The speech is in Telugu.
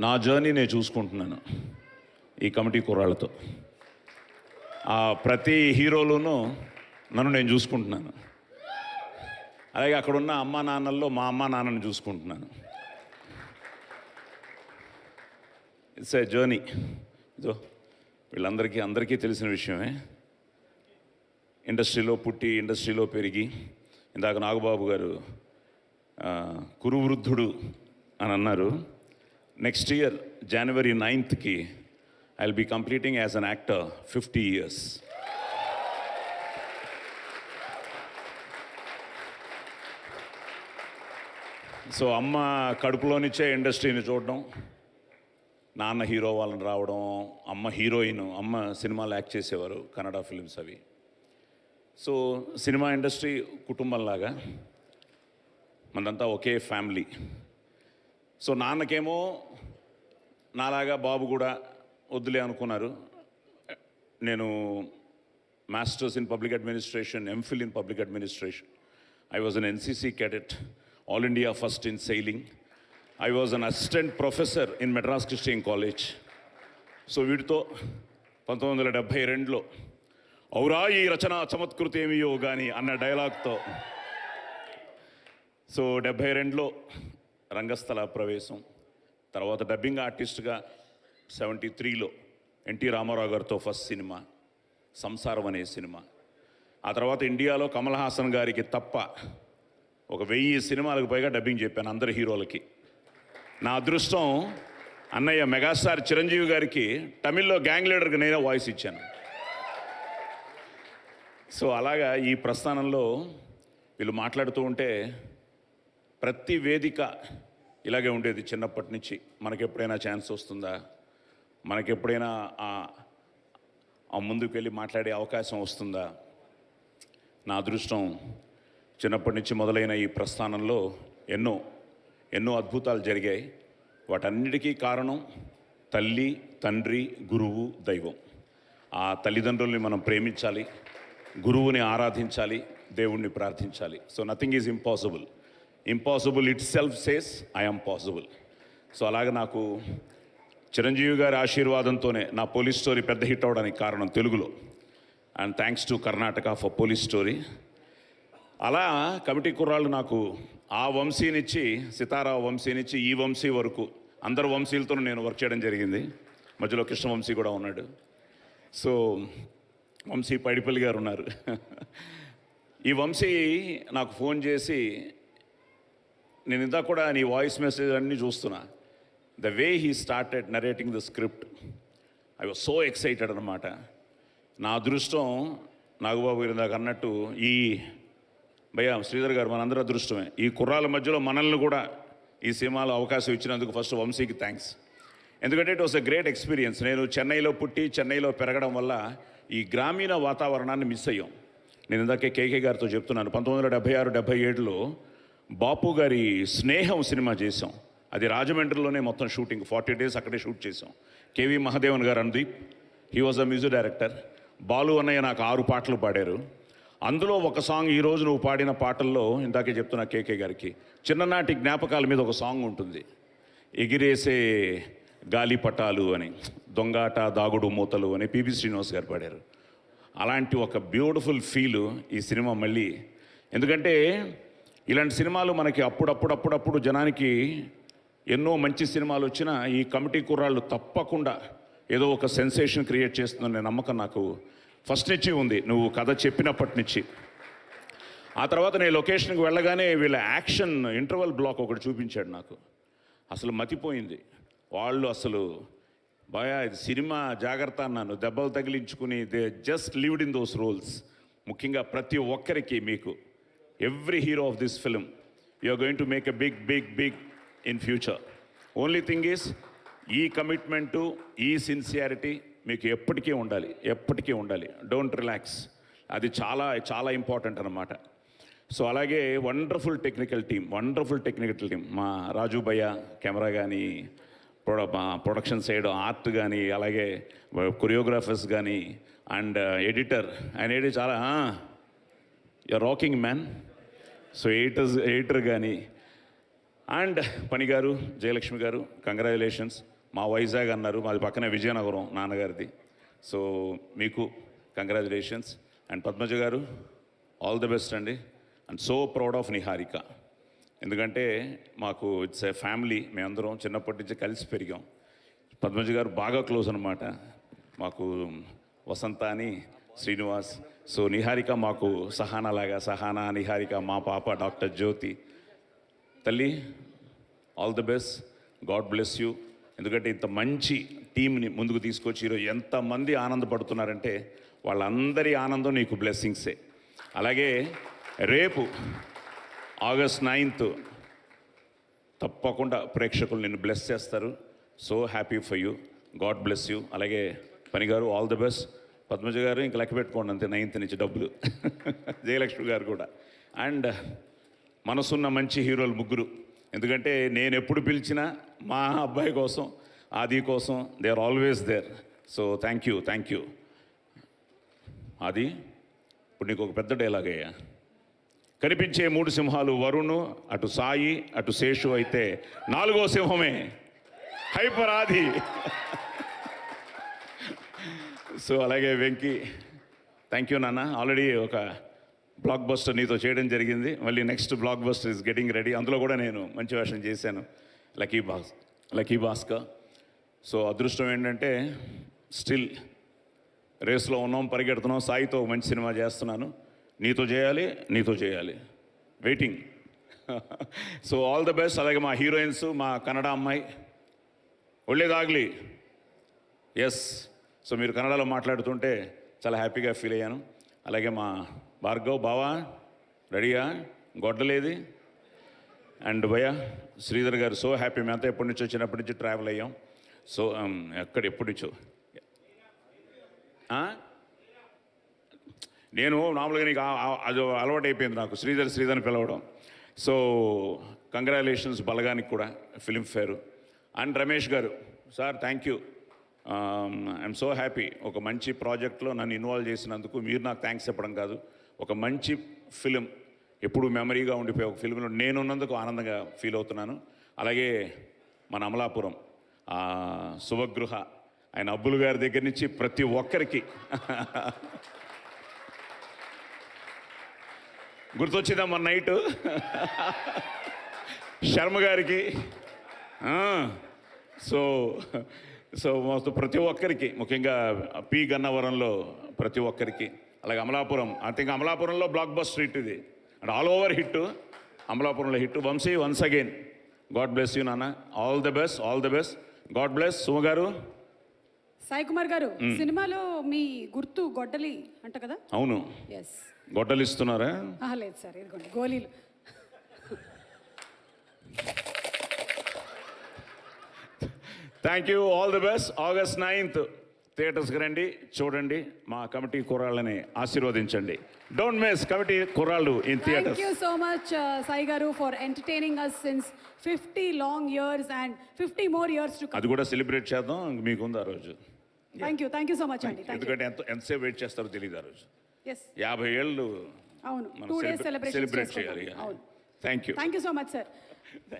నా జర్నీ నేను చూసుకుంటున్నాను ఈ కమిటీ కుర్రాళ్ళతో. ప్రతి హీరోలోనూ నన్ను నేను చూసుకుంటున్నాను. అలాగే అక్కడున్న అమ్మా నాన్నల్లో మా అమ్మా నాన్నని చూసుకుంటున్నాను. It's a journey. ఇదో అందరికీ తెలిసిన విషయమే. ఇండస్ట్రీలో పుట్టి ఇండస్ట్రీలో పెరిగి, ఇందాక నాగబాబు గారు కురువృద్ధుడు అని అన్నారు. Next year January 9th I'll be completing as an actor 50 years. So అమ్మ కడుపులోనిచ్చే ఇండస్ట్రీని చూడడం, నాన్న హీరో వాళ్ళని రావడం, అమ్మ హీరోయిన్, అమ్మ సినిమాలు యాక్ట్ చేసేవారు, కన్నడ ఫిలిమ్స్ అవి. సో సినిమా ఇండస్ట్రీ కుటుంబంలాగా మనదంతా ఒకే ఫ్యామిలీ. సో నాన్నకేమో నాలాగా బాబు కూడా వద్దులే అనుకున్నారు. నేను masters in public administration, MPhil in public administration. I was an NCC cadet, All India first in sailing. I was an assistant professor in Madras Christian College. So వీటితో 1972లో ఔరా ఈ రచన చమత్కృతి ఏమియో కానీ అన్న డైలాగ్తో సో 72లో రంగస్థల ప్రవేశం. తర్వాత డబ్బింగ్ ఆర్టిస్ట్గా 73లో ఎన్టీ రామారావు గారితో ఫస్ట్ సినిమా సంసారం అనే సినిమా. ఆ తర్వాత ఇండియాలో కమల్ హాసన్ గారికి తప్ప 1000 సినిమాలకు పైగా డబ్బింగ్ చెప్పాను అందరి హీరోలకి. నా అదృష్టం అన్నయ్య మెగాస్టార్ చిరంజీవి గారికి తమిళ్లో గ్యాంగ్ లీడర్కి నేనే వాయిస్ ఇచ్చాను. సో అలాగా ఈ ప్రస్థానంలో వీళ్ళు మాట్లాడుతూ ఉంటే ప్రతి వేదిక ఇలాగే ఉండేది చిన్నప్పటి నుంచి. మనకెప్పుడైనా ఛాన్స్ వస్తుందా, మనకెప్పుడైనా ఆ ముందుకు వెళ్ళి మాట్లాడే అవకాశం వస్తుందా. నా అదృష్టం చిన్నప్పటి నుంచి మొదలైన ఈ ప్రస్థానంలో ఎన్నో అద్భుతాలు జరిగాయి. వాటన్నిటికీ కారణం తల్లి, తండ్రి, గురువు, దైవం. ఆ తల్లిదండ్రుల్ని మనం ప్రేమించాలి, గురువుని ఆరాధించాలి, దేవుణ్ణి ప్రార్థించాలి. So nothing is impossible it self says I am possible. So అలాగే నాకు చిరంజీవి గారి ఆశీర్వాదంతోనే నా పోలీస్ స్టోరీ పెద్ద హిట్ అవడానికి కారణం తెలుగులో. And thanks to Karnataka for police story. అలా కమిటీ కుర్రాళ్ళు నాకు ఆ వంశీనిచ్చి, సితారా వంశీనిచ్చి ఈ వంశీ వరకు అందరు వంశీలతో నేను వర్క్ చేయడం జరిగింది. మధ్యలో కృష్ణ వంశీ కూడా ఉన్నాడు. సో వంశీ పైడిపల్లి గారు ఉన్నారు. ఈ వంశీ నాకు ఫోన్ చేసి, నేను ఇందాక కూడా నీ వాయిస్ మెసేజ్ అన్నీ చూస్తున్నా, the way he started narrating the script, I was so excited అనమాట. నా అదృష్టం నాగబాబు గారు ఇందాక అన్నట్టు, ఈ భయ్యా శ్రీధర్ గారు మనందరూ అదృష్టమే. ఈ కుర్రాల మధ్యలో మనల్ని కూడా ఈ సినిమాలో అవకాశం ఇచ్చినందుకు ఫస్ట్ వంశీకి థ్యాంక్స్. ఎందుకంటే it was a great experience. నేను చెన్నైలో పుట్టి చెన్నైలో పెరగడం వల్ల ఈ గ్రామీణ వాతావరణాన్ని మిస్ అయ్యాం. నేను ఇందాకే కేకే గారితో చెప్తున్నాను, 1976-77లో బాపు గారి స్నేహం సినిమా చేసాం. అది రాజమండ్రిలోనే మొత్తం షూటింగ్, 40 days అక్కడే షూట్ చేసాం. కేవి మహాదేవన్ గారు Anudeep, he was a music director. Balu అన్నయ్య నాకు 6 పాటలు పాడారు. అందులో ఒక సాంగ్, ఈరోజు నువ్వు పాడిన పాటల్లో ఇందాకే చెప్తున్నా కేకే గారికి, చిన్ననాటి జ్ఞాపకాల మీద ఒక సాంగ్ ఉంటుంది, ఎగిరేసే గాలిపటాలు అని, దొంగాట దాగుడు మూతలు అని పిబి శ్రీనివాస్ గారు పాడారు. అలాంటి ఒక బ్యూటిఫుల్ ఫీలు ఈ సినిమా మళ్ళీ. ఎందుకంటే ఇలాంటి సినిమాలు మనకి అప్పుడప్పుడు జనానికి ఎన్నో మంచి సినిమాలు వచ్చినా ఈ కమిటీ కుర్రాళ్ళు తప్పకుండా ఏదో ఒక సెన్సేషన్ క్రియేట్ చేస్తుందనే నమ్మకం నాకు ఫస్ట్ నుంచి ఉంది, నువ్వు కథ చెప్పినప్పటి నుంచి. ఆ తర్వాత నేను లొకేషన్కి వెళ్ళగానే వీళ్ళ యాక్షన్ ఇంటర్వల్ బ్లాక్ ఒకటి చూపించాడు నాకు. అసలు మతిపోయింది. వాళ్ళు అసలు బాయా ఇది సినిమా జాగ్రత్త అన్నాను, దెబ్బలు తగిలించుకుని they just lived in those roles. ముఖ్యంగా ప్రతి ఒక్కరికి మీకు every hero of this film, you are going to make a big in future. Only thing is, ఈ కమిట్మెంటు, ఈ సిన్సియారిటీ మీకు ఎప్పటికీ ఉండాలి. Don't relax. అది చాలా ఇంపార్టెంట్ అన్నమాట. సో అలాగే వండర్ఫుల్ టెక్నికల్ టీమ్, మా రాజు భయ్య కెమెరా కానీ, ప్రొడక్షన్ సైడ్ ఆర్ట్ కానీ, అలాగే కొరియోగ్రాఫర్స్ కానీ, అండ్ ఎడిటర్, ఆయన చాలా you rocking man. So editor కానీ, అండ్ పని గారు, జయలక్ష్మి గారు, కంగ్రాచులేషన్స్. మా వైజాగ్ అన్నారు, మాది పక్కనే విజయనగరం నాన్నగారిది. సో మీకు కంగ్రాచులేషన్స్. అండ్ పద్మజ గారు, ఆల్ ది బెస్ట్ అండి. And so proud of Niharika. ఎందుకంటే మాకు ఇట్స్ ఏ ఫ్యామిలీ, మేమందరం చిన్నప్పటి నుంచి కలిసి పెరిగాం. పద్మజ గారు బాగా క్లోజ్ అనమాట మాకు, వసంత అని, శ్రీనివాస్. సో నిహారిక మాకు సహానా లాగా, సహానా నిహారిక మా పాప డాక్టర్ జ్యోతి. తల్లి, all the best, God bless you. ఎందుకంటే ఇంత మంచి టీంని ముందుకు తీసుకొచ్చి ఈరోజు ఎంతమంది ఆనందపడుతున్నారంటే వాళ్ళందరి ఆనందం నీకు బ్లెస్సింగ్సే. అలాగే రేపు ఆగస్ట్ 9th తప్పకుండా ప్రేక్షకులు నిన్ను బ్లెస్ చేస్తారు. So happy for you, God bless you. అలాగే పని గారు, ఆల్ ది బెస్ట్. పద్మజ గారు ఇంకా లెక్క పెట్టుకోండి అంతే, 9th నుంచి డబ్బులు. జయలక్ష్మి గారు కూడా. అండ్ మనసున్న మంచి హీరోలు ముగ్గురు. ఎందుకంటే నేను ఎప్పుడు పిలిచినా మా అబ్బాయి కోసం, ఆది కోసం, they are always there. So thank you. Adi, ఇప్పుడు నీకు ఒక పెద్ద డైలాగ్ అయ్యా. కనిపించే 3 సింహాలు వరుణ్, అటు సాయి, అటు శేషు అయితే 4వ సింహమే హైపర్ ఆది. సో అలాగే వెంకీ, థ్యాంక్ యూ నాన్న. ఆల్రెడీ ఒక బ్లాక్ బస్టర్ నీతో చేయడం జరిగింది, మళ్ళీ next block buster is getting ready. అందులో కూడా నేను మంచి వేషం చేశాను, లక్కీ భాస్కర్. సో అదృష్టం ఏంటంటే స్టిల్ రేస్లో ఉన్నాం, పరిగెడుతున్నాం. సాయితో మంచి సినిమా చేస్తున్నాను, నీతో చేయాలి. Waiting. So all the best. అలాగే మా హీరోయిన్స్, మా కన్నడ అమ్మాయి ఒళ్ళేదాగ్లి. ఎస్. సో మీరు కన్నడలో మాట్లాడుతుంటే చాలా హ్యాపీగా ఫీల్ అయ్యాను. అలాగే మా భార్గవ్ బావా, రెడీయా? గొడ్డలేది. అండ్ భయ్య శ్రీధర్ గారు, సో హ్యాపీ. మేమంతా ఎప్పటి నుంచో చిన్నప్పటి నుంచి ట్రావెల్ అయ్యాం. సో ఎప్పటి నుంచో నేను మామూలుగా నీకు అది అలవాటు అయిపోయింది నాకు, శ్రీధర్ పిలవడం. సో కంగ్రాచులేషన్స్ బలగానికి కూడా, ఫిలింఫేర్. అండ్ రమేష్ గారు, sir thank you. I'm so happy. ఒక మంచి ప్రాజెక్ట్లో నన్ను ఇన్వాల్వ్ చేసినందుకు. మీరు నాకు థ్యాంక్స్ చెప్పడం కాదు, ఒక మంచి ఫిలిం, ఎప్పుడు మెమరీగా ఉండిపోయే ఒక ఫిలింలో నేనున్నందుకు ఆనందంగా ఫీల్ అవుతున్నాను. అలాగే మన అమలాపురం శుభగృహ, ఆయన అబ్బులు గారి దగ్గర నుంచి ప్రతి ఒక్కరికి గుర్తొచ్చిందా మన నైట్ శర్మ గారికి. సో మొత్తం ప్రతి ఒక్కరికి, ముఖ్యంగా పి గన్నవరంలో ప్రతి ఒక్కరికి. అలాగే అమలాపురం, అంటే ఇంకా అమలాపురంలో బ్లాక్ బస్టర్ హిట్ ఇది, అండ్ ఆల్ ఓవర్ హిట్, అమలాపురంలో hit. Vamsi, once again God bless you నాన్న. All the best. God bless. Suma garu, Sai Kumar గారు, సినిమాలో మీ గుర్తు గొడ్డలి అంట కదా? అవును. ఎస్. గొడ్డలు ఇస్తున్నారా? లేదు సార్, ఇదిగోండి గోళీలు. Thank you, all the best. August 9th థియేటర్స్కి రండి, చూడండి, మా కమిటీ కుర్రాళ్ళని ఆశీర్వదించండి. డోంట్ మిస్ కమిటీ కుర్రాళ్ళు in theatres. Thank you so much Sai గారు for entertaining us since 50 long years and 50 more years to come. అది కూడా సెలబ్రేట్ చేద్దాం, మీకుంది ఆ రోజు. థ్యాంక్ యూ సో మచ్ అండి. ఎందుకంటే ఎంతసేపు వెయిట్ చేస్తారో తెలియదు ఆ రోజు. 50 ఏళ్ళు అవును, 2 days సెలబ్రేట్ చేయాలి. అవును. Thank you so much sir.